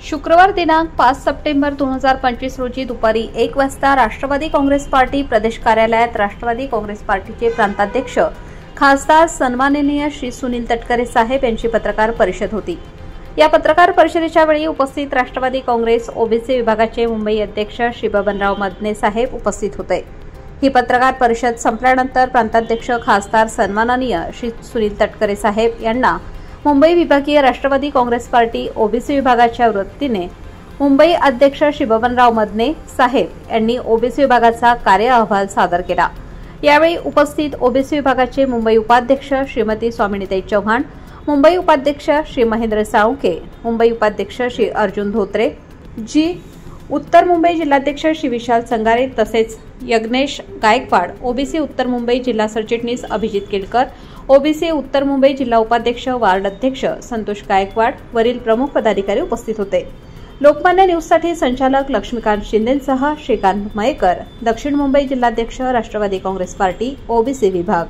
शुक्रवार दिनांक 5 सप्टेंबर 2025 रोजी दुपारी 1 वाजता राष्ट्रवादी काँग्रेस पार्टी प्रदेश कार्यालयात राष्ट्रवादी काँग्रेस पार्टीचे प्रांताध्यक्ष खासदार सन्माननीय श्री सुनील तटकरे साहेब यांची पत्रकार परिषद होती। या पत्रकार परिषदेच्या वेळी उपस्थित राष्ट्रवादी काँग्रेस ओबीसी विभागाचे मुंबई अध्यक्ष श्री बबनराव मदने साहेब उपस्थित होते। ही पत्रकार परिषद संपल्यानंतर प्रांताध्यक्ष खासदार सन्माननीय श्री सुनील तटकरे साहेब यांना मुंबई विभागीय राष्ट्रवादी काँग्रेस पार्टी ओबीसी विभागाच्या वतीने मुंबई अध्यक्ष श्री बबनराव मदने साहेब यांनी ओबीसी विभागाचा कार्य अहवाल सादर केला। यावेळी उपस्थित ओबीसी विभागाचे मुंबई उपाध्यक्ष श्रीमती स्वामिनीताई चव्हाण, मुंबई उपाध्यक्ष श्री महेंद्र साळुंखे, मुंबई उपाध्यक्ष श्री अर्जुन धोत्रे जी, उत्तर मुंबई जिल्हाध्यक्ष श्री विशाल संगारे तसेच यज्ञेश गायकवाड, ओबीसी उत्तर मुंबई जिल्हा सरचिटणीस अभिजित केळकर, ओबीसी उत्तर मुंबई जिल्हा उपाध्यक्ष वार्ड अध्यक्ष संतोष गायकवाड वरील प्रमुख पदाधिकारी उपस्थित होते। लोकमान्य न्यूजसाठी संचालक लक्ष्मीकांत शिंदेंसह श्रीकांत मयेकर, दक्षिण मुंबई जिल्हाध्यक्ष राष्ट्रवादी काँग्रेस पार्टी ओबीसी विभाग।